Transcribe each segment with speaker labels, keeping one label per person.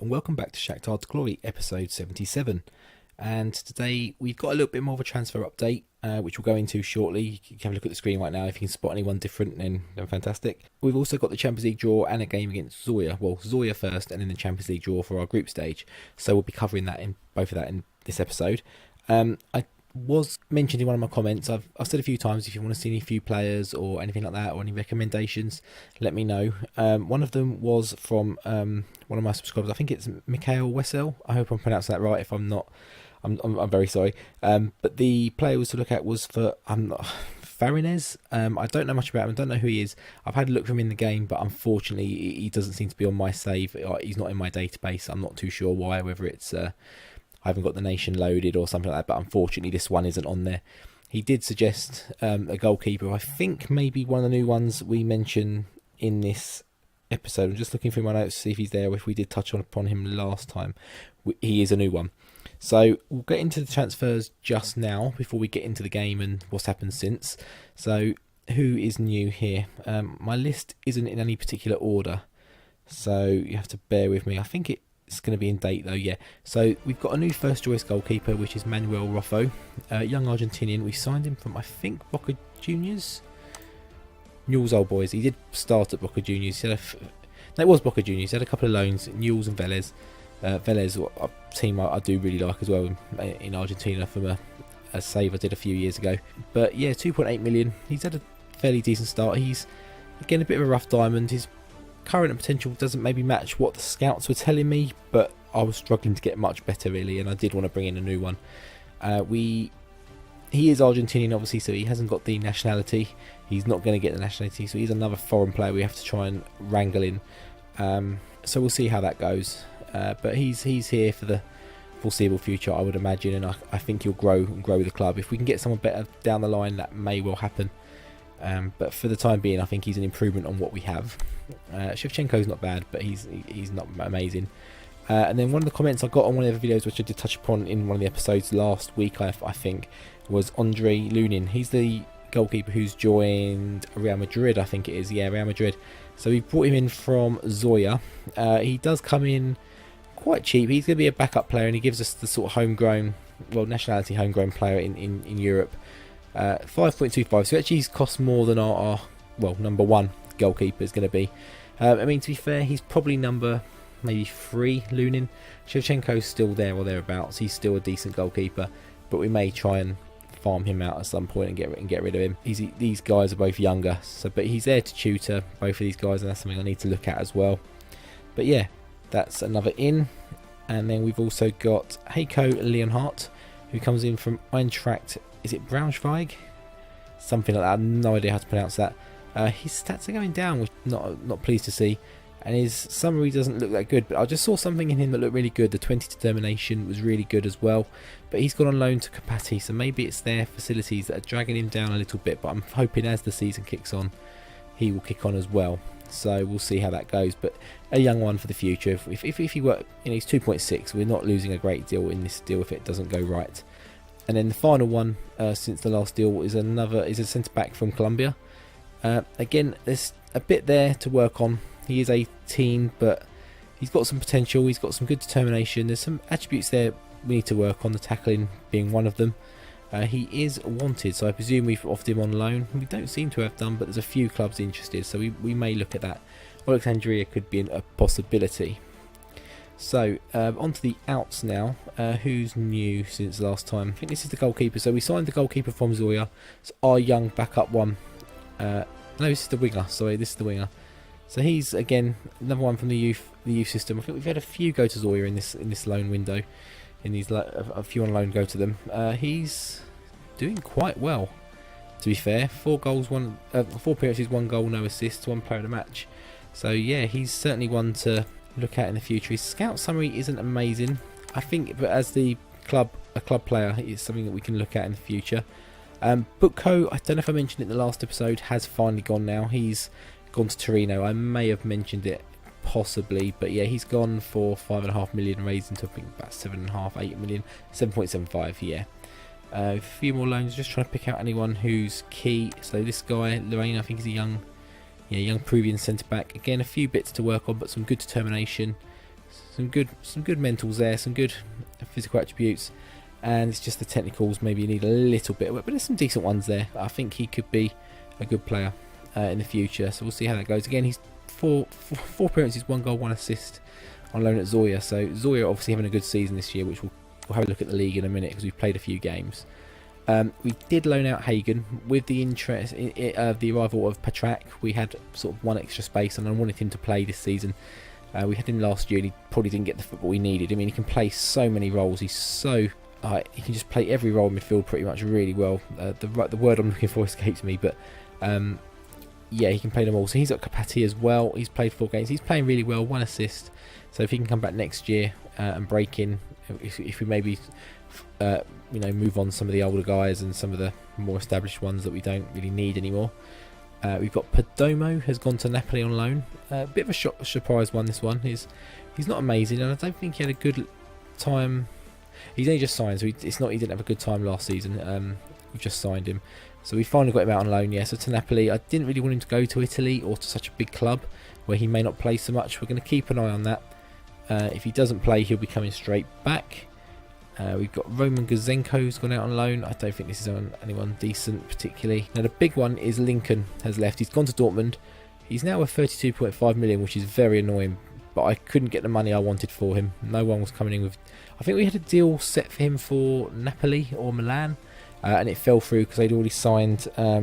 Speaker 1: and welcome back to Shakhtar Glory, episode 77. And today we've got a little bit more of a transfer update, which we'll go into shortly. You can have a look at the screen right now. If you can spot anyone different, then fantastic. We've also got the Champions League draw and a game against Zorya. Well, Zorya first, and then the Champions League draw for our group stage. So we'll be covering that in both of that in this episode. I was mentioned in one of my comments, I've said a few times, if you want to see any few players or anything like that, or any recommendations, let me know. One of them was from one of my subscribers. I think it's Mikhail Wessel. I hope I'm pronouncing that right. If I'm not, I'm very sorry. But the player was to look at was for Farinez. I don't know much about him. I don't know who he is. I've had a look for him in the game, but unfortunately he doesn't seem to be on my save. He's not in my database. I'm not too sure why, whether it's I haven't got the nation loaded or something like that, but unfortunately this one isn't on there. He did suggest a goalkeeper. I think maybe one of the new ones we mentioned in this episode. I'm just looking through my notes to see if he's there, or if we did touch upon him last time. He is a new one. So we'll get into the transfers just now before we get into the game and what's happened since. So who is new here? My list isn't in any particular order, so you have to bear with me. I think it's going to be in date though, yeah. So we've got a new first choice goalkeeper, which is Manuel Roffo, young Argentinian. We signed him from, I think, Boca Juniors. Newell's old boys. He did start at Boca Juniors. No, it was Boca Juniors. He had a couple of loans, Newell's and Vélez. Vélez, a team I do really like as well in Argentina, from a save I did a few years ago. But yeah, 2.8 million. He's had a fairly decent start. He's, again, a bit of a rough diamond. His current potential doesn't maybe match what the scouts were telling me, but I was struggling to get much better really, and I did want to bring in a new one. He is Argentinian obviously, so he hasn't got the nationality. He's not going to get the nationality, so he's another foreign player we have to try and wrangle in. So we'll see how that goes. But he's here for the foreseeable future, I would imagine, and I think he'll grow with the club. If we can get someone better down the line, that may well happen. But for the time being, I think he's an improvement on what we have. Shevchenko's not bad, but he's not amazing. And then one of the comments I got on one of the videos, which I did touch upon in one of the episodes last week, I think, was Andre Lunin. He's the goalkeeper who's joined Real Madrid, I think it is. Yeah, Real Madrid. So we brought him in from Zorya. He does come in quite cheap. He's going to be a backup player, and he gives us the sort of homegrown, well, nationality homegrown player in Europe. 5.25, so actually he's cost more than our number one goalkeeper is going to be. I mean, to be fair, he's probably number maybe 3, Lunin. Shevchenko's still there or thereabouts. He's still a decent goalkeeper, but we may try and farm him out at some point and get rid of him. These guys are both younger, but he's there to tutor both of these guys, and that's something I need to look at as well. But yeah, that's another in. And then we've also got Heiko Leonhardt, who comes in from Eintracht. Is it Braunschweig? Something like that. I have no idea how to pronounce that. His stats are going down, which I'm not pleased to see. And his summary doesn't look that good. But I just saw something in him that looked really good. The 20 determination was really good as well. But he's gone on loan to Capati, so maybe it's their facilities that are dragging him down a little bit. But I'm hoping as the season kicks on, he will kick on as well. So we'll see how that goes. But a young one for the future. If he were, he's 2.6. We're not losing a great deal in this deal if it doesn't go right. And then the final one since the last deal is a centre back from Colombia. Again, there's a bit there to work on. He is 18, but he's got some potential. He's got some good determination. There's some attributes there we need to work on, the tackling being one of them. He is wanted, so I presume we've offered him on loan. We don't seem to have done, but there's a few clubs interested, so we may look at that. Alexandria could be a possibility. So, on to the outs now. Who's new since last time? I think this is the goalkeeper. So we signed the goalkeeper from Zorya. It's our young backup one. No, this is the winger. Sorry, this is the winger. So he's, again, another one from the youth system. I think we've had a few go to Zorya in this loan window. A few on loan go to them. He's doing quite well, to be fair. 4 goals, 4 appearances, 1 goal, no assists, 1 player of the match. So yeah, he's certainly one to look at in the future. His scout summary isn't amazing, I think, but as a club player, it's something that we can look at in the future. Butko, I don't know if I mentioned it in the last episode, has finally gone now. He's gone to Torino. I may have mentioned it possibly, but yeah, he's gone for 5.5 million, raised into I think about 7.5, 8 million, 7.75. Yeah, a few more loans. Just trying to pick out anyone who's key. So this guy, Lorraine, I think he's a young Peruvian centre back. Again, a few bits to work on, but some good determination. some good mentals there, some good physical attributes, and it's just the technicals maybe you need a little bit of it, but there's some decent ones there. I think he could be a good player in the future, so we'll see how that goes. Again, he's four appearances, 1 goal, 1 assist on loan at Zorya, so Zorya obviously having a good season this year, which we'll have a look at the league in a minute because we've played a few games. We did loan out Hagen with the interest the arrival of Patrak. We had sort of 1 extra space, and I wanted him to play this season. We had him last year, and he probably didn't get the football he needed. I mean, he can play so many roles. He's so he can just play every role in midfield pretty much really well. The word I'm looking for escapes me, but yeah, he can play them all. So he's got capacity as well. He's played 4 games. He's playing really well, 1 assist. So if he can come back next year and break in, if we maybe move on some of the older guys and some of the more established ones that we don't really need anymore. We've got Perdomo has gone to Napoli on loan. A bit of a surprise one. This one he's not amazing, and I don't think he had a good time. He's only just signed, so it's not he didn't have a good time last season. We've just signed him, so we finally got him out on loan. Yeah, so to Napoli. I didn't really want him to go to Italy or to such a big club where he may not play so much. We're going to keep an eye on that. If he doesn't play, he'll be coming straight back. We've got Roman Gouzenko's gone out on loan. I don't think this is on anyone decent particularly. Now the big one is Lincoln has left. He's gone to Dortmund. He's now worth 32.5 million, which is very annoying. But I couldn't get the money I wanted for him. No one was coming in with. I think we had a deal set for him for Napoli or Milan, and it fell through because they'd already signed. I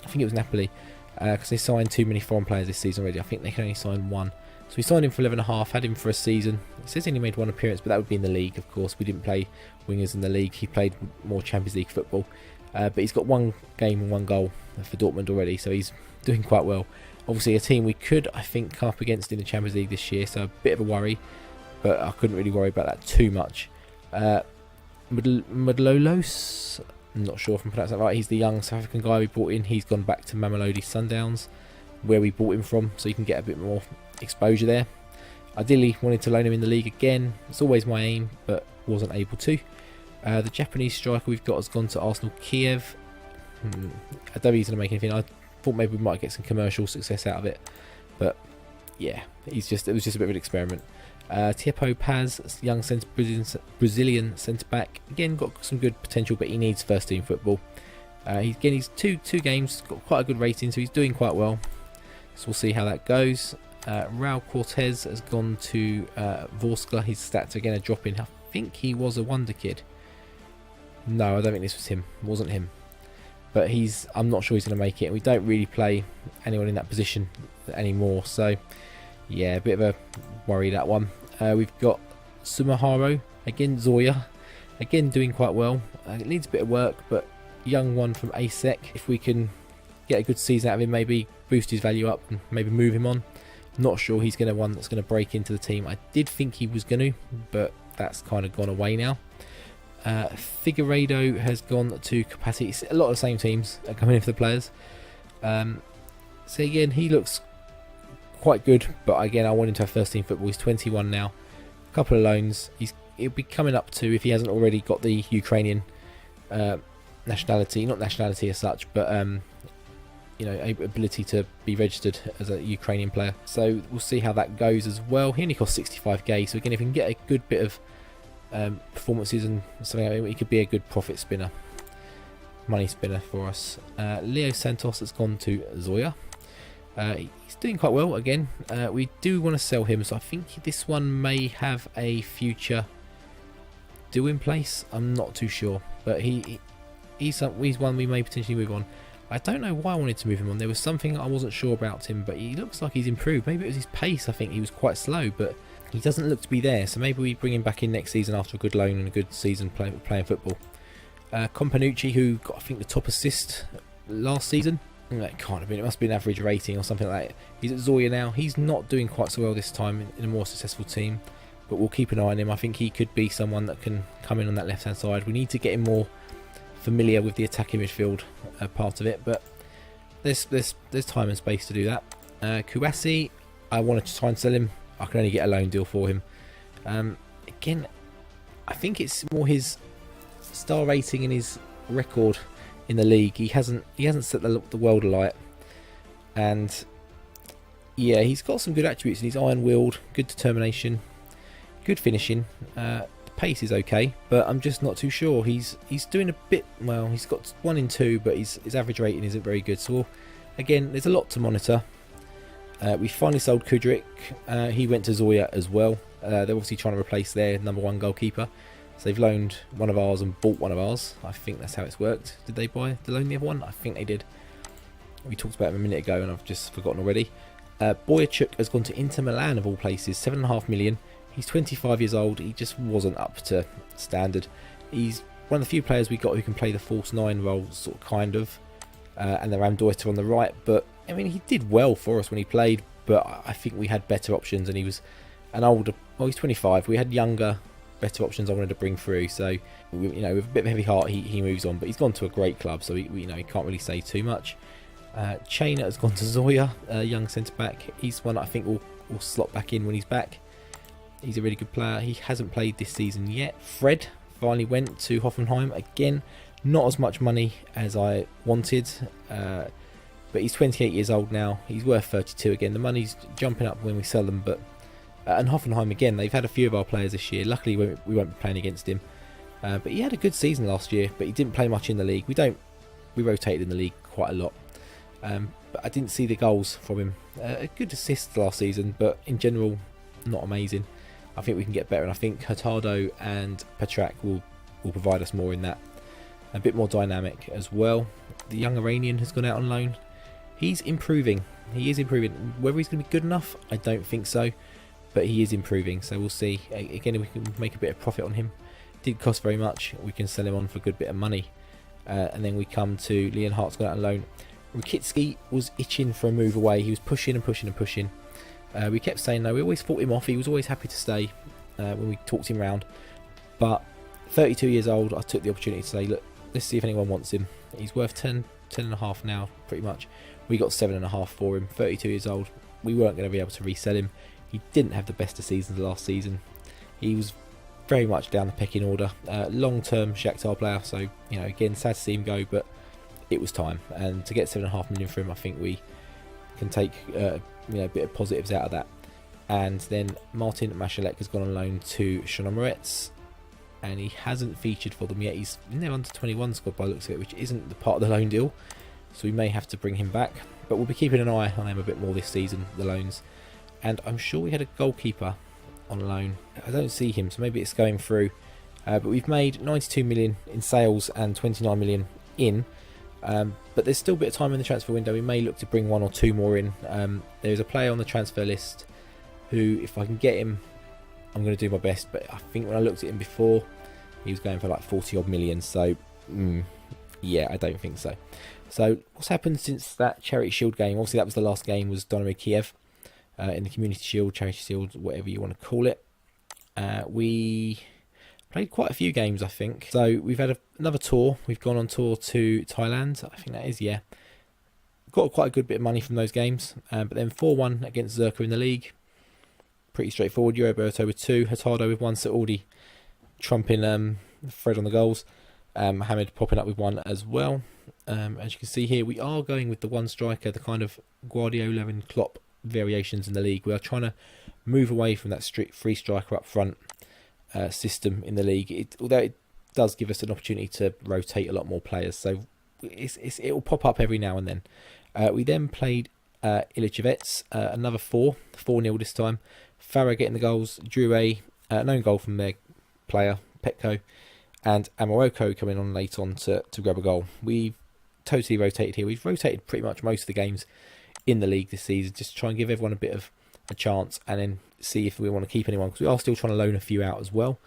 Speaker 1: think it was Napoli because they signed too many foreign players this season already. I think they can only sign 1. So we signed him for 11.5, had him for a season. It says he only made 1 appearance, but that would be in the league, of course. We didn't play wingers in the league. He played more Champions League football. But he's got 1 game and 1 goal for Dortmund already, so he's doing quite well. Obviously, a team we could, I think, come up against in the Champions League this year, so a bit of a worry. But I couldn't really worry about that too much. Mudlolos, I'm not sure if I'm pronouncing that right. He's the young South African guy we brought in. He's gone back to Mamelodi Sundowns, where we bought him from, so you can get a bit more exposure there. Ideally wanted to loan him in the league again. It's always my aim, but wasn't able to. The Japanese striker we've got has gone to Arsenal Kiev. I don't think he's going to make anything. I thought maybe we might get some commercial success out of it, but yeah, it was just a bit of an experiment. Tiepo Paz, young Brazilian centre back, again got some good potential, but he needs first team football. He's two games, got quite a good rating, so he's doing quite well. So we'll see how that goes. Raul Cortez has gone to Vorskla. His stats again are dropping. I think he was a wonder kid. No, I don't think this was him. It wasn't him. But I'm not sure he's going to make it. We don't really play anyone in that position anymore. So, yeah, a bit of a worry, that one. We've got Sumaharo. Again, Zorya. Again, doing quite well. It needs a bit of work, but young one from ASEC. If we can get a good season out of him, maybe boost his value up and maybe move him on. Not sure he's going to one that's going to break into the team. I did think he was going to, but that's kind of gone away now. Figueiredo has gone to Capacity. It's a lot of the same teams are coming in for the players. So again, he looks quite good, but again, I want him to have first team football. He's 21 now. A couple of loans. He'll be coming up to, if he hasn't already got the Ukrainian nationality, not nationality as such, but ability to be registered as a Ukrainian player. So we'll see how that goes as well. He only costs 65k, so again, if we can get a good bit of performances and something like that, he could be a good profit spinner, money spinner for us. Leo Santos has gone to Zorya. He's doing quite well again. We do want to sell him, so I think this one may have a future deal in place. I'm not too sure, but he's one we may potentially move on. I don't know why I wanted to move him on. There was something I wasn't sure about him, but he looks like he's improved. Maybe it was his pace. I think he was quite slow, but he doesn't look to be there. So maybe we bring him back in next season after a good loan and a good season playing football. Companucci, who got, I think, the top assist last season. That can't have been. It must be an average rating or something like that. He's at Zorya now. He's not doing quite so well this time in a more successful team, but we'll keep an eye on him. I think he could be someone that can come in on that left-hand side. We need to get him more familiar with the attacking midfield part of it, but there's time and space to do that. Kouassi, I wanted to try and sell him. I can only get a loan deal for him. Again, I think it's more his star rating and his record in the league. He hasn't set the world alight, and yeah, he's got some good attributes, and he's iron-willed, good determination. Good finishing. The pace is okay, but I'm just not too sure. He's doing a bit well. He's got 1 in 2, but his average rating isn't very good. So again, there's a lot to monitor. We finally sold Kudryk. He went to Zorya as well. They're obviously trying to replace their #1 goalkeeper. So they've loaned one of ours and bought one of ours. I think that's how it's worked. Did they loan the other one? I think they did. We talked about him a minute ago and I've just forgotten already. Boyachuk has gone to Inter Milan of all places, 7.5 million. He's 25 years old. He just wasn't up to standard. He's one of the few players we got who can play the false 9 role, sort of, kind of. And the Ramdeuter on the right. But, I mean, he did well for us when he played. But I think we had better options. And he was an older... Well, he's 25. We had younger, better options I wanted to bring through. So, with a bit of a heavy heart, he moves on. But he's gone to a great club. So, he can't really say too much. Chainer has gone to Zorya, young centre-back. He's one I think will slot back in when he's back. He's a really good player. He hasn't played this season yet. Fred finally went to Hoffenheim. Again, not as much money as I wanted. But he's 28 years old now. He's worth 32 again. The money's jumping up when we sell them. But and Hoffenheim, again, they've had a few of our players this year. Luckily, we won't be playing against him. But he had a good season last year. But he didn't play much in the league. We rotated in the league quite a lot. But I didn't see the goals from him. A good assist last season, but in general, not amazing. I think we can get better, and I think Hurtado and Petrak will provide us more in that. A bit more dynamic as well. The young Iranian has gone out on loan. He's improving. He is improving. Whether he's going to be good enough, I don't think so. But he is improving, so we'll see. Again, if we can make a bit of profit on him. Didn't cost very much. We can sell him on for a good bit of money. And then we come to Leonhardt's gone out on loan. Rakitsky was itching for a move away. He was pushing and pushing and pushing. We kept saying no. We always fought him off. He was always happy to stay when we talked him round. But 32 years old, I took the opportunity to say, look, let's see if anyone wants him. He's worth 10.5 now, pretty much. We got 7.5 for him. 32 years old. We weren't going to be able to resell him. He didn't have the best of seasons last season. He was very much down the pecking order. Long-term Shakhtar player. So, again, sad to see him go, but it was time. And to get 7.5 million for him, I think we can take a bit of positives out of that. And then Martin Mashalek has gone on loan to Shakhtar, and he hasn't featured for them yet. He's in their under 21 squad by the looks of it, which isn't the part of the loan deal, so we may have to bring him back. But we'll be keeping an eye on him a bit more this season, the loans. And I'm sure we had a goalkeeper on loan. I don't see him, so maybe it's going through. But we've made 92 million in sales and 29 million in. But there's still a bit of time in the transfer window. We may look to bring 1 or 2 more in. There's a player on the transfer list who, if I can get him, I'm going to do my best. But I think when I looked at him before, he was going for like 40 odd million. So, yeah, I don't think so. So, what's happened since that Charity Shield game? Obviously, that was the last game, was Dynamo Kiev in the Community Shield, Charity Shield, whatever you want to call it. We played quite a few games, I think. So we've had another tour. We've gone on tour to Thailand. I think that is, yeah. Got quite a good bit of money from those games. But then 4-1 against Zorya in the league. Pretty straightforward. Roberto with 2. Hurtado with 1. So already trumping Fred on the goals. Mohamed popping up with 1 as well. As you can see here, we are going with the one striker, the kind of Guardiola and Klopp variations in the league. We are trying to move away from that strict free striker up front system in the league, although it does give us an opportunity to rotate a lot more players, so it will pop up every now and then. We then played Ilichevets, another 4-0 this time. Farah getting the goals, Drew an own goal from their player Petko, and Amoroko coming on late on to grab a goal. We've totally rotated here. We've rotated pretty much most of the games in the league this season, just to try and give everyone a bit of a chance, and then see if we want to keep anyone, because we are still trying to loan a few out as well.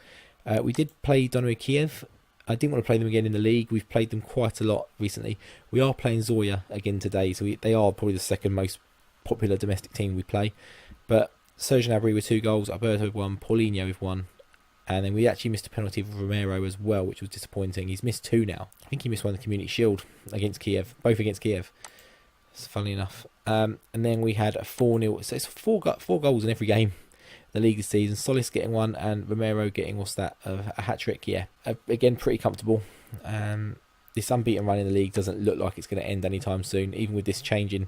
Speaker 1: We did play Dynamo Kiev. I didn't want to play them again in the league. We've played them quite a lot recently. We are playing Zorya again today, so they are probably the second most popular domestic team we play. But Serge Gnabry with 2 goals, Alberto with 1, Paulinho with 1, and then we actually missed a penalty for Romero as well, which was disappointing. He's missed 2 now. I think he missed one in the Community Shield against Kiev, both against Kiev. Funnily enough. And then we had a 4-0. So it's 4 goals in every game in the league this season. Solis getting 1 and Romero getting, a hat-trick. Yeah, again, pretty comfortable. This unbeaten run in the league doesn't look like it's going to end anytime soon, even with this changing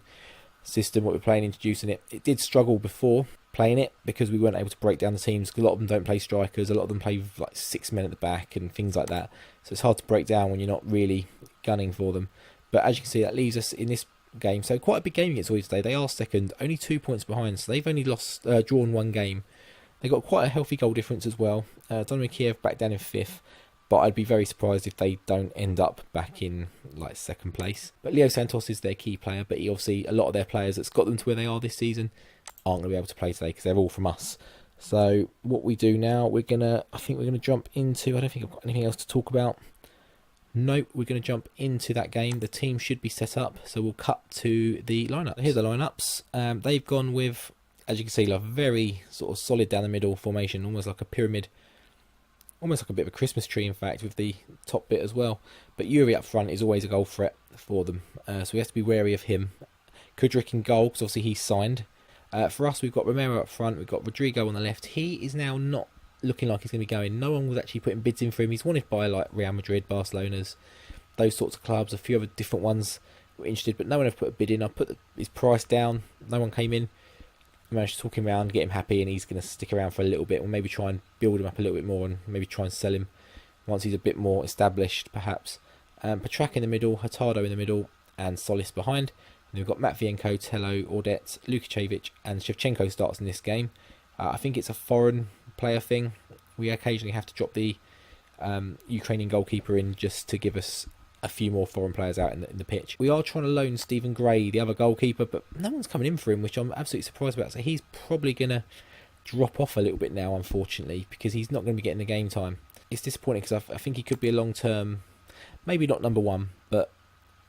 Speaker 1: system, what we're playing, introducing it. It did struggle before, playing it, because we weren't able to break down the teams. A lot of them don't play strikers, a lot of them play with like 6 men at the back and things like that. So it's hard to break down when you're not really gunning for them. But as you can see, that leaves us in this game. So quite a big game against Zorya today. They are second, only 2 points behind. So they've only drawn 1 game. They got quite a healthy goal difference as well. Dynamo Kiev back down in 5th. But I'd be very surprised if they don't end up back in like 2nd place. But Leo Santos is their key player. But he obviously, a lot of their players that's got them to where they are this season aren't going to be able to play today because they're all from us. So what we do now, I think we're gonna jump into, I don't think I've got anything else to talk about. Nope, we're going to jump into that game. The team should be set up, so we'll cut to the lineup. Here's the lineups. They've gone with, as you can see, like very sort of solid down the middle formation, almost like a pyramid, almost like a bit of a Christmas tree, in fact, with the top bit as well. But Yuri up front is always a goal threat for them, so we have to be wary of him. Kudryk in goal, because obviously he's signed. For us, we've got Romero up front, we've got Rodrigo on the left. He is now not looking like he's going to be going. No one was actually putting bids in for him. He's wanted by like Real Madrid, Barcelona's, those sorts of clubs. A few other different ones were interested, but no one ever put a bid in. I put his price down. No one came in. I managed to talk him around, get him happy, and he's going to stick around for a little bit. Or maybe try and build him up a little bit more, and maybe try and sell him once he's a bit more established, perhaps. Petrak in the middle, Hurtado in the middle, and Solis behind. And we've got Matvienko, Tello, Ordet, Lukacevic, and Shevchenko starts in this game. I think it's a foreign player thing. We occasionally have to drop the Ukrainian goalkeeper in just to give us a few more foreign players out in the pitch. We are trying to loan Stephen Gray, the other goalkeeper, but no one's coming in for him, which I'm absolutely surprised about. So he's probably going to drop off a little bit now, unfortunately, because he's not going to be getting the game time. It's disappointing because I think he could be a long-term, maybe not number 1, but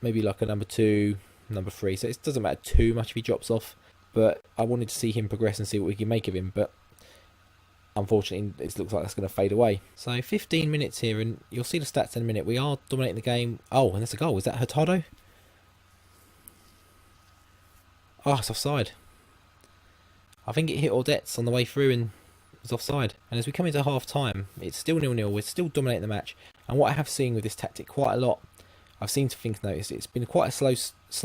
Speaker 1: maybe like a number 2, number 3. So it doesn't matter too much if he drops off. But I wanted to see him progress and see what we can make of him. But unfortunately, it looks like that's going to fade away. So 15 minutes here, and you'll see the stats in a minute. We are dominating the game. Oh, and that's a goal. Is that Hurtado? Oh, it's offside. I think it hit Ordets on the way through and was offside. And as we come into half-time, it's still 0-0. We're still dominating the match. And what I have seen with this tactic quite a lot, I've seen things noticed. It's been quite a slow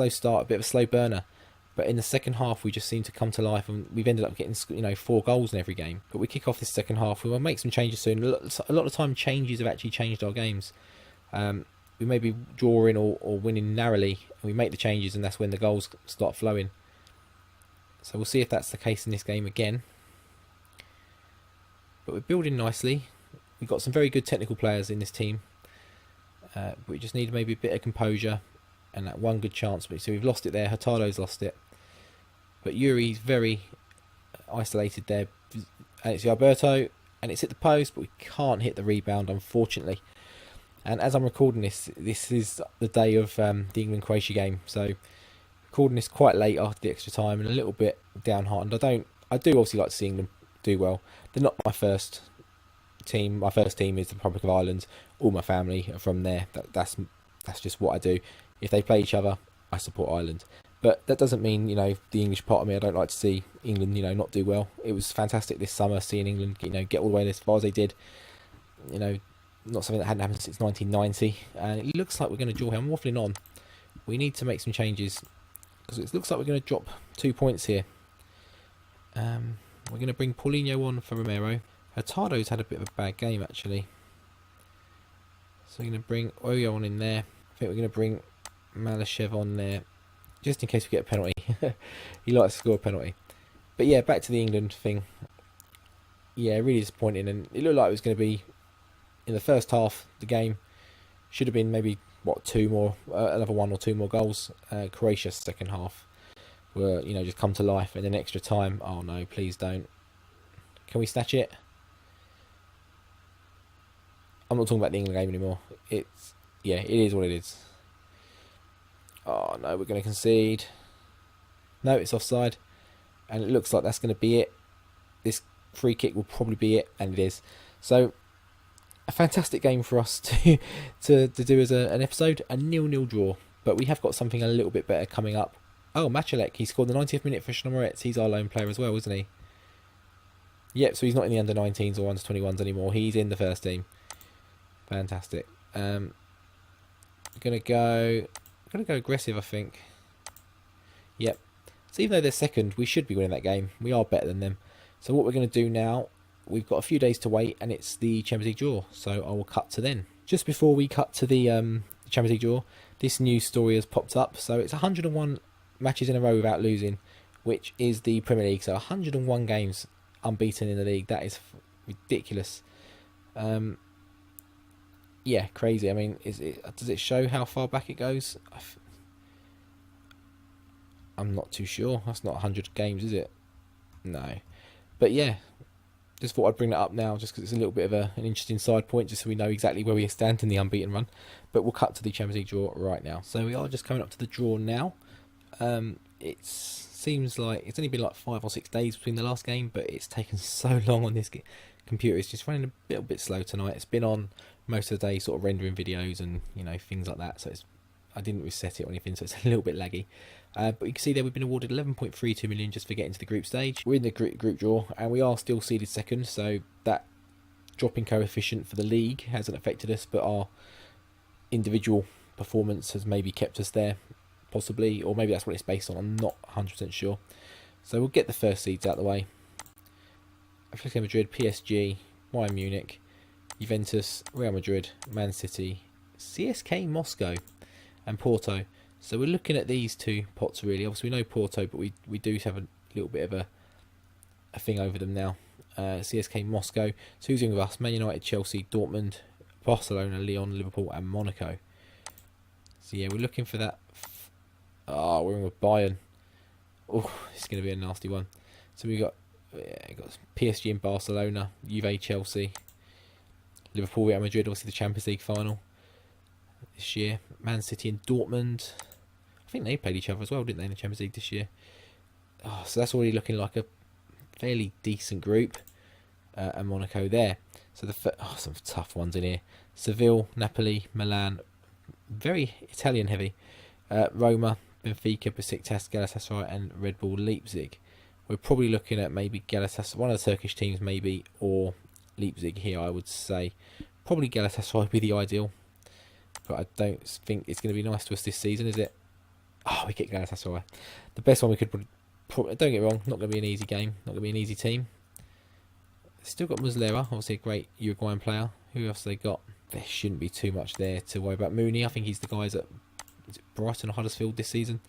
Speaker 1: start, a bit of a slow burner. But in the second half, we just seem to come to life, and we've ended up getting 4 goals in every game. But we kick off this second half. We will make some changes soon. A lot of time, changes have actually changed our games. We may be drawing or winning narrowly, and we make the changes, and that's when the goals start flowing. So we'll see if that's the case in this game again. But we're building nicely. We've got some very good technical players in this team. But we just need maybe a bit of composure and that one good chance. So we've lost it there. Hurtado's lost it. But Yuri's very isolated there. And it's Alberto, and it's hit the post, but we can't hit the rebound, unfortunately. And as I'm recording this, this is the day of the England-Croatia game. So recording this quite late after the extra time and a little bit downhearted. I do obviously like to see England do well. They're not my first team. My first team is the Republic of Ireland. All my family are from there. That's just what I do. If they play each other, I support Ireland. But that doesn't mean, the English part of me, I don't like to see England, not do well. It was fantastic this summer seeing England, get all the way as far as they did. Not something that hadn't happened since 1990. And it looks like we're going to draw here. I'm waffling on. We need to make some changes, because it looks like we're going to drop 2 points here. We're going to bring Paulinho on for Romero. Hurtado's had a bit of a bad game, actually. So we're going to bring Oyo on in there. I think we're going to bring Malashev on there, just in case we get a penalty. He likes to score a penalty. But yeah, back to the England thing. Yeah, really disappointing. And it looked like it was going to be, in the first half, the game should have been maybe, two more, another 1 or 2 more goals. Croatia's second half were, just come to life in an extra time. Oh no, please don't. Can we snatch it? I'm not talking about the England game anymore. It is what it is. Oh no, we're going to concede. No, it's offside. And it looks like that's going to be it. This free kick will probably be it, and it is. So, a fantastic game for us to do as an episode. A 0-0 draw. But we have got something a little bit better coming up. Oh, Machalek, he scored the 90th minute for Shakhtar. He's our lone player as well, isn't he? Yep, so he's not in the under-19s or under-21s anymore. He's in the first team. Fantastic. Gonna go aggressive, I think. Yep. So even though they're second, we should be winning that game. We are better than them. So what we're going to do now, we've got a few days to wait, and it's the Champions League draw. So I will cut to then. Just before we cut to the Champions League draw, this news story has popped up. So it's 101 matches in a row without losing, which is the Premier League. So 101 games unbeaten in the league. That is ridiculous. Yeah, crazy. I mean, does it show how far back it goes? I'm not too sure. That's not 100 games, is it? No. But yeah, just thought I'd bring that up now, just because it's a little bit of an interesting side point, just so we know exactly where we stand in the unbeaten run. But we'll cut to the Champions League draw right now. So we are just coming up to the draw now. It seems like it's only been like 5 or 6 days between the last game, but it's taken so long on this computer. It's just running a little bit slow tonight. It's been on most of the day, sort of rendering videos and things like that. So I didn't reset it or anything, so it's a little bit laggy. But you can see there we've been awarded 11.32 million just for getting to the group stage. We're in the group draw, and we are still seeded second, so that dropping coefficient for the league hasn't affected us, but our individual performance has maybe kept us there, possibly, or maybe that's what it's based on. I'm not 100% sure. So we'll get the first seeds out of the way. Atletico Madrid, PSG, Bayern Munich, Juventus, Real Madrid, Man City, CSK Moscow, and Porto. So we're looking at these two pots really. Obviously we know Porto, but we do have a little bit of a thing over them now. CSK Moscow. So who's in with us? Man United, Chelsea, Dortmund, Barcelona, Lyon, Liverpool, and Monaco. So yeah, we're looking for that. We're in with Bayern. Oh, it's going to be a nasty one. So we got PSG and Barcelona, Juve, Chelsea, Liverpool, Real Madrid. Obviously the Champions League final this year. Man City and Dortmund. I think they played each other as well, didn't they, in the Champions League this year? So that's already looking like a fairly decent group. And Monaco there. So some tough ones in here. Seville, Napoli, Milan, very Italian heavy. Roma, Benfica, Besiktas, Galatasaray, and Red Bull Leipzig. We're probably looking at maybe Galatasaray, one of the Turkish teams maybe, or Leipzig here, I would say. Probably Galatasaray would be the ideal. But I don't think it's going to be nice to us this season, is it? We get Galatasaray. The best one we could don't get me wrong, not going to be an easy game, not going to be an easy team. Still got Muslera, obviously a great Uruguayan player. Who else they got? There shouldn't be too much there to worry about. Mooney, I think he's the guys at Brighton or Huddersfield this season.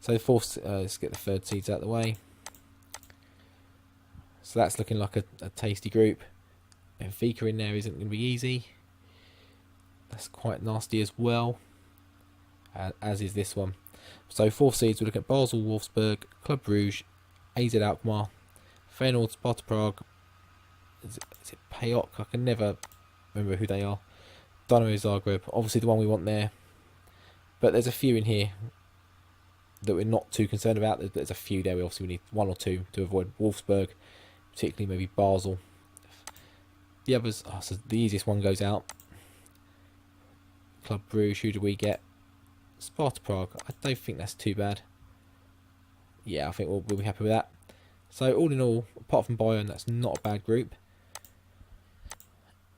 Speaker 1: So let's get the third seeds out of the way. So that's looking like a tasty group. Benfica in there isn't going to be easy. That's quite nasty as well, as is this one. So 4 seeds, we're looking at Basel, Wolfsburg, Club Brugge, AZ Alkmaar, Feyenoord, Sparta Prague. Is it PAOK? I can never remember who they are. Dynamo Zagreb, obviously the one we want there. But there's a few in here that we're not too concerned about. There's a few there. We need 1 or 2 to avoid. Wolfsburg, particularly maybe Basel. The others, so the easiest one goes out. Club Brugge, who do we get? Sparta Prague. I don't think that's too bad. Yeah, I think we'll be happy with that. So all in all, apart from Bayern, that's not a bad group.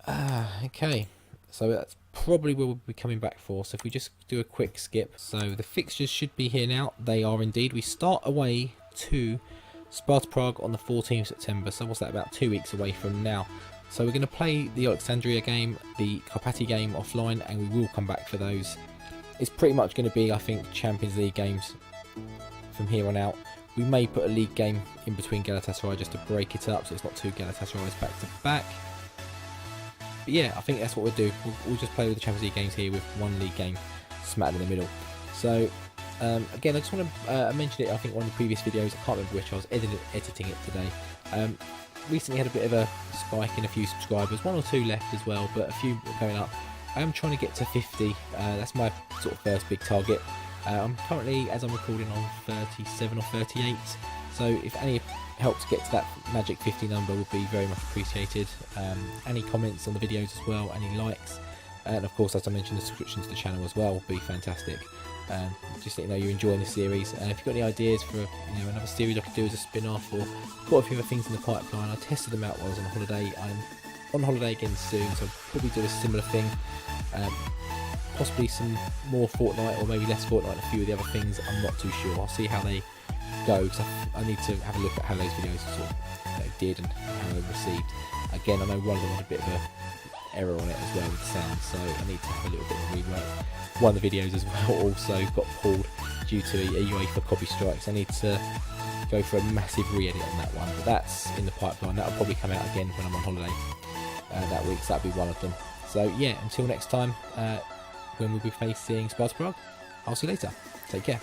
Speaker 1: Okay, so that's probably where we'll be coming back for. So if we just do a quick skip. So the fixtures should be here now. They are indeed. We start away to Sparta Prague on the 14th of September. So what's that, about 2 weeks away from now. So we're going to play the Alexandria game, the Karpaty game offline, and we will come back for those. It's pretty much going to be, I think, Champions League games from here on out. We may put a league game in between Galatasaray just to break it up, so it's not 2 Galatasarays back to back. But yeah, I think that's what we'll do. We'll just play with the Champions League games here with 1 league game smacked in the middle. So again, I just want to mention it. I think one of the previous videos, I can't remember which, I was editing it today. Recently had a bit of a spike in a few subscribers, 1 or 2 left as well, but a few are going up. I am trying to get to 50. That's my sort of first big target. I'm currently, as I'm recording, on 37 or 38. So if any help to get to that magic 50 number would be very much appreciated. Any comments on the videos as well, any likes, and of course, as I mentioned, the subscription to the channel as well would be fantastic. Just let you know you're enjoying the series. If you've got any ideas for another series I could do as a spin-off, or got a few other things in the pipeline, I tested them out while I was on holiday. I'm on holiday again soon, so I'll probably do a similar thing. Possibly some more Fortnite, or maybe less Fortnite, and a few of the other things. I'm not too sure. I'll see how they go, because I need to have a look at how those videos sort of did and how they were received. Again, I know one of them had a bit of a error on it as well with the sound, so I need to have a little bit of rework. One of the videos as well also got pulled due to a UEFA copy strikes. I need to go for a massive re-edit on that one, but that's in the pipeline. That'll probably come out again when I'm on holiday that week, so that'll be one of them. So yeah, until next time, when we'll be facing Sparta Prague, I'll see you later. Take care.